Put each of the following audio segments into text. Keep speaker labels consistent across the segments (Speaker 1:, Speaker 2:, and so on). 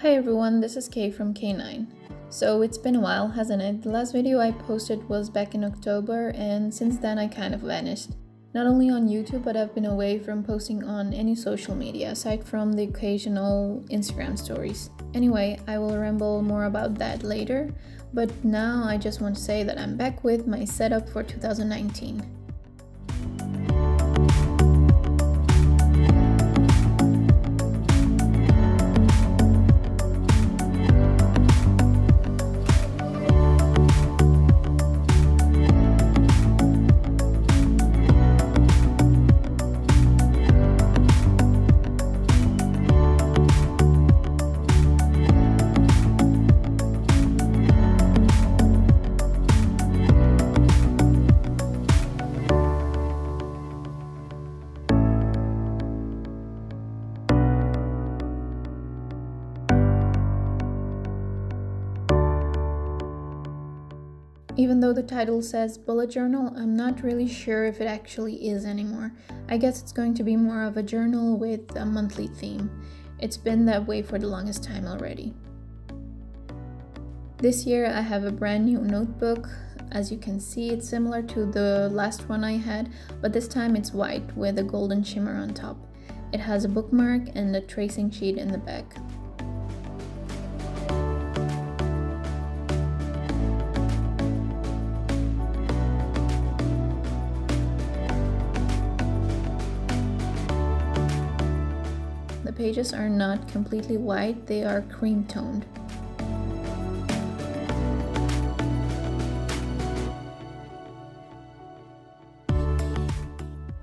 Speaker 1: Hi everyone, this is Kay from Khaenine. So it's been a while, hasn't it? The last video I posted was back in October, and since then I kind of vanished. Not only on YouTube, but I've been away from posting on any social media aside from the occasional Instagram stories. Anyway, I will ramble more about that later, but now I just want to say that I'm back with my setup for 2019. Even though the title says bullet journal, I'm not really sure if it actually is anymore. I guess it's going to be more of a journal with a monthly theme. It's been that way for the longest time already. This year I have a brand new notebook. As you can see, it's similar to the last one I had, but this time it's white with a golden shimmer on top. It has a bookmark and a tracing sheet in the back. The pages are not completely white, they are cream toned.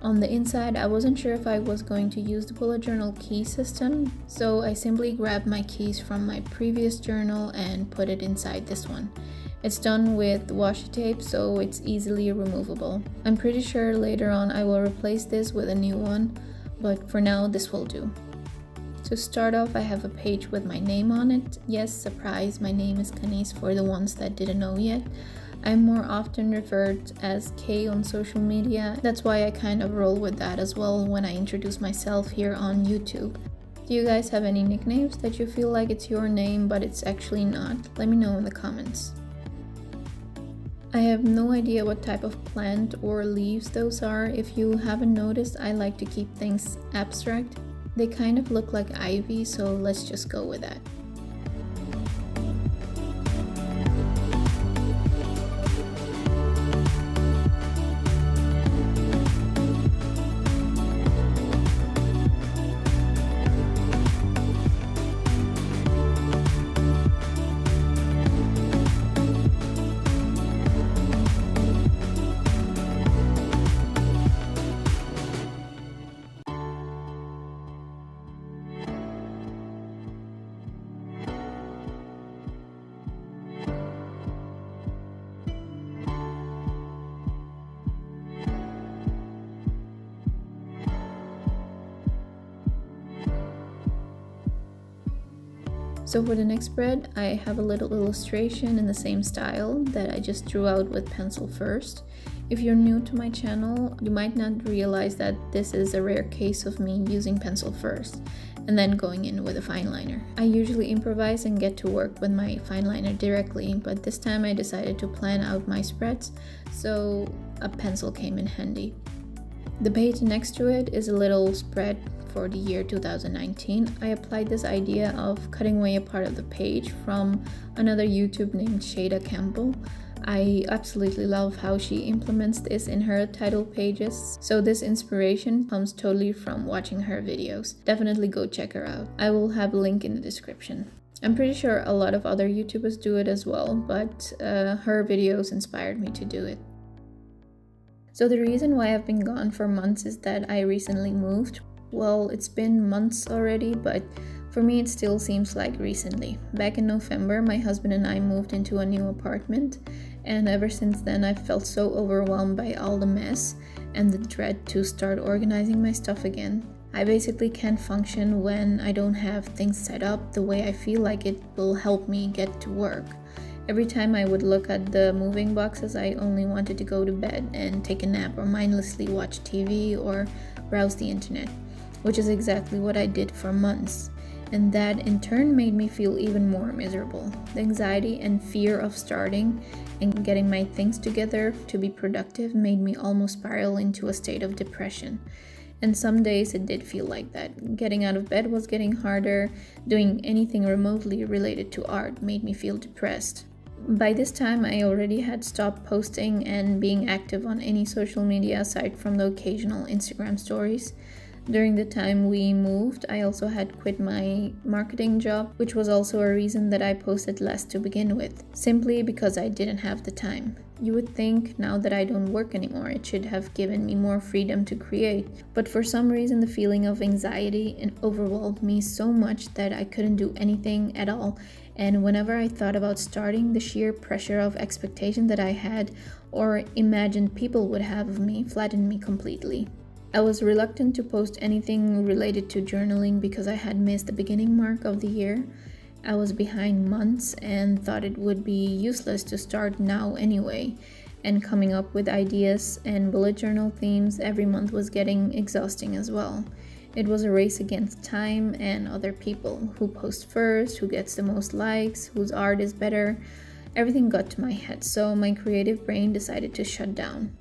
Speaker 1: On the inside, I wasn't sure if I was going to use the bullet journal key system, so I simply grabbed my keys from my previous journal and put it inside this one. It's done with washi tape, so it's easily removable. I'm pretty sure later on I will replace this with a new one, but for now this will do. To start off, I have a page with my name on it. Yes, surprise, my name is Khaenine for the ones that didn't know yet. I'm more often referred as Kay on social media. That's why I kind of roll with that as well when I introduce myself here on YouTube. Do you guys have any nicknames that you feel like it's your name but it's actually not? Let me know in the comments. I have no idea what type of plant or leaves those are. If you haven't noticed, I like to keep things abstract. They kind of look like ivy, so let's just go with that. So for the next spread, I have a little illustration in the same style that I just drew out with pencil first. If you're new to my channel, you might not realize that this is a rare case of me using pencil first and then going in with a fine liner. I usually improvise and get to work with my fine liner directly, but this time I decided to plan out my spreads, so a pencil came in handy. The page next to it is a little spread for the year 2019. I applied this idea of cutting away a part of the page from another YouTuber named Shada Campbell. I absolutely love how she implements this in her title pages, so this inspiration comes totally from watching her videos. Definitely go check her out. I will have a link in the description. I'm pretty sure a lot of other YouTubers do it as well, but her videos inspired me to do it. So the reason why I've been gone for months is that I recently moved. Well, it's been months already, but for me it still seems like recently. Back in November, my husband and I moved into a new apartment, and ever since then I've felt so overwhelmed by all the mess and the dread to start organizing my stuff again. I basically can't function when I don't have things set up the way I feel like it will help me get to work. Every time I would look at the moving boxes, I only wanted to go to bed and take a nap or mindlessly watch TV or browse the internet, which is exactly what I did for months. And that in turn made me feel even more miserable. The anxiety and fear of starting and getting my things together to be productive made me almost spiral into a state of depression. And some days it did feel like that. Getting out of bed was getting harder. Doing anything remotely related to art made me feel depressed. By this time, I already had stopped posting and being active on any social media aside from the occasional Instagram stories. During the time we moved, I also had quit my marketing job, which was also a reason that I posted less to begin with, simply because I didn't have the time. You would think now that I don't work anymore, it should have given me more freedom to create, but for some reason the feeling of anxiety overwhelmed me so much that I couldn't do anything at all, and whenever I thought about starting, the sheer pressure of expectation that I had or imagined people would have of me flattened me completely. I was reluctant to post anything related to journaling because I had missed the beginning mark of the year. I was behind months and thought it would be useless to start now anyway, and coming up with ideas and bullet journal themes every month was getting exhausting as well. It was a race against time and other people, who posts first, who gets the most likes, whose art is better. Everything got to my head, so my creative brain decided to shut down.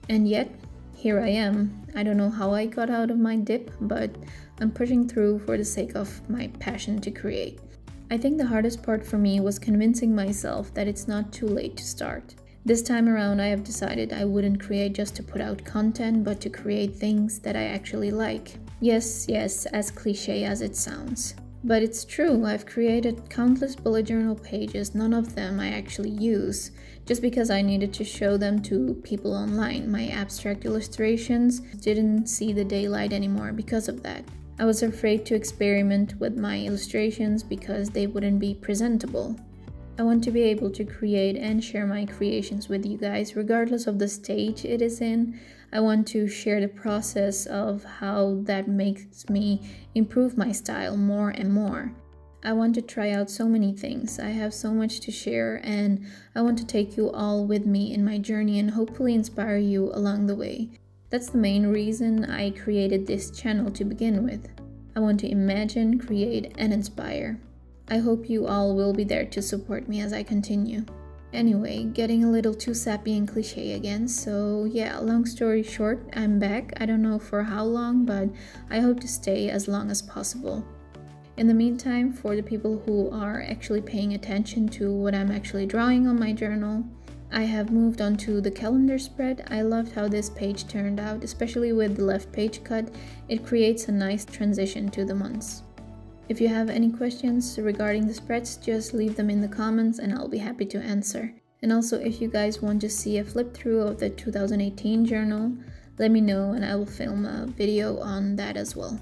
Speaker 1: And yet, here I am. I don't know how I got out of my dip, but I'm pushing through for the sake of my passion to create. I think the hardest part for me was convincing myself that it's not too late to start. This time around, I have decided I wouldn't create just to put out content, but to create things that I actually like. Yes, as cliche as it sounds. But it's true, I've created countless bullet journal pages, none of them I actually use, just because I needed to show them to people online. My abstract illustrations didn't see the daylight anymore because of that. I was afraid to experiment with my illustrations because they wouldn't be presentable. I want to be able to create and share my creations with you guys regardless of the stage it is in. I want to share the process of how that makes me improve my style more and more. I want to try out so many things. I have so much to share, and I want to take you all with me in my journey and hopefully inspire you along the way. That's the main reason I created this channel to begin with. I want to imagine, create, and inspire. I hope you all will be there to support me as I continue. Anyway, getting a little too sappy and cliche again, so yeah, long story short, I'm back. I don't know for how long, but I hope to stay as long as possible. In the meantime, for the people who are actually paying attention to what I'm actually drawing on my journal, I have moved on to the calendar spread. I loved how this page turned out, especially with the left page cut. It creates a nice transition to the months. If you have any questions regarding the spreads, just leave them in the comments and I'll be happy to answer. And also, if you guys want to see a flip through of the 2018 journal, let me know and I will film a video on that as well.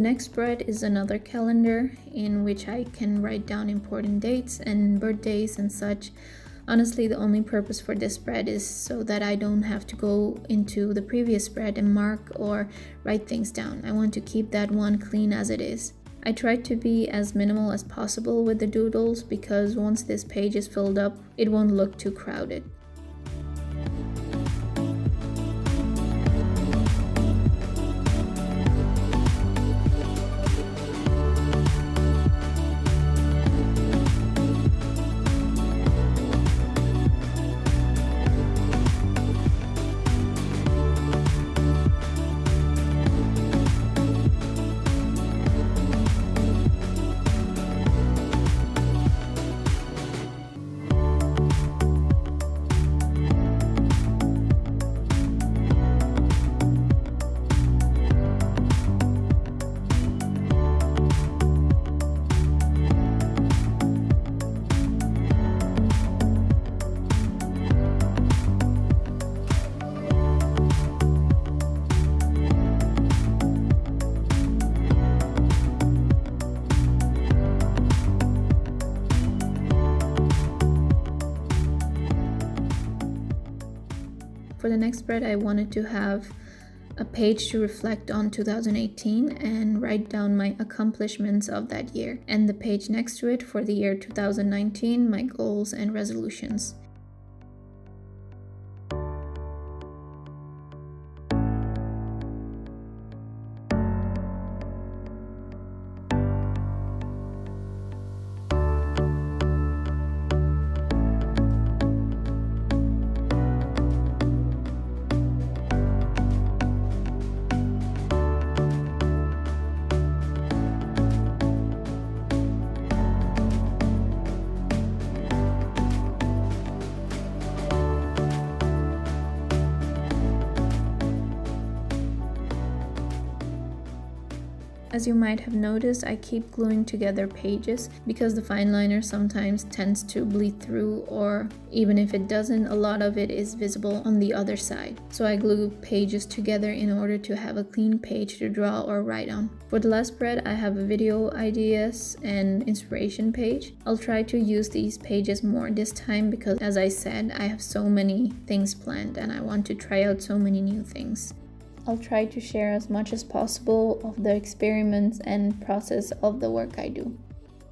Speaker 1: The next spread is another calendar in which I can write down important dates and birthdays and such. Honestly, the only purpose for this spread is so that I don't have to go into the previous spread and mark or write things down. I want to keep that one clean as it is. I tried to be as minimal as possible with the doodles because once this page is filled up, it won't look too crowded. For the next spread, I wanted to have a page to reflect on 2018 and write down my accomplishments of that year, and the page next to it for the year 2019, my goals and resolutions. As you might have noticed, I keep gluing together pages because the fine liner sometimes tends to bleed through, or even if it doesn't, a lot of it is visible on the other side. So I glue pages together in order to have a clean page to draw or write on. For the last spread, I have a video ideas and inspiration page. I'll try to use these pages more this time because, as I said, I have so many things planned and I want to try out so many new things. I'll try to share as much as possible of the experiments and process of the work I do.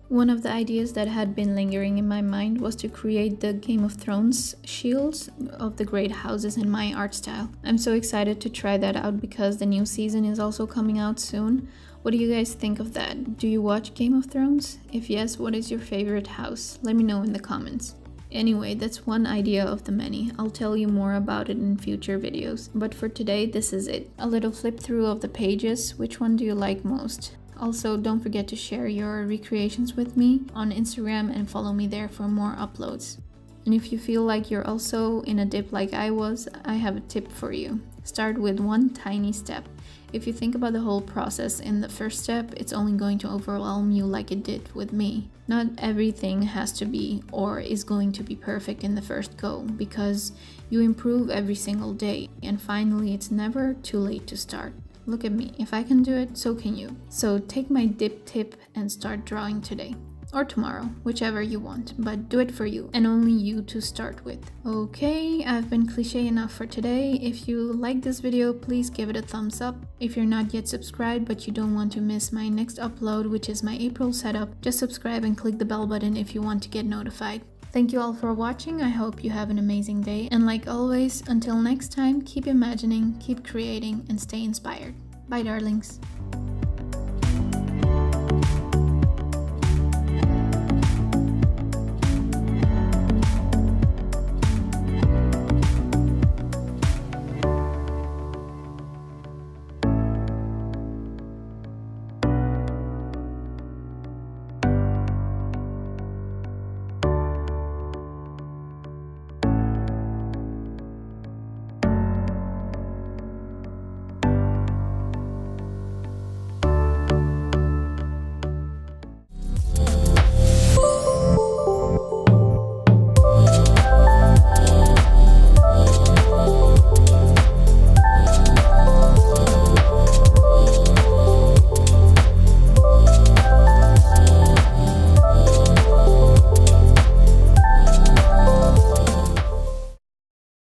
Speaker 1: One of the ideas that had been lingering in my mind was to create the Game of Thrones shields of the great houses in my art style. I'm so excited to try that out because the new season is also coming out soon. What do you guys think of that? Do you watch Game of Thrones? If yes, what is your favorite house? Let me know in the comments. Anyway, that's one idea of the many. I'll tell you more about it in future videos. But for today, this is it. A little flip through of the pages. Which one do you like most? Also, don't forget to share your recreations with me on Instagram and follow me there for more uploads. And if you feel like you're also in a dip like I was, I have a tip for you. Start with one tiny step. If you think about the whole process in the first step, it's only going to overwhelm you like it did with me. Not everything has to be or is going to be perfect in the first go, because you improve every single day, and finally it's never too late to start. Look at me, if I can do it, so can you. So take my dip tip and start drawing today. Or tomorrow, whichever you want, but do it for you and only you to start with. Okay, I've been cliche enough for today. If you like this video, please give it a thumbs up. If you're not yet subscribed but you don't want to miss my next upload, which is my April setup, just subscribe and click the bell button if you want to get notified. Thank you all for watching. I hope you have an amazing day, and like always, until next time, keep imagining, keep creating, and stay inspired. Bye darlings.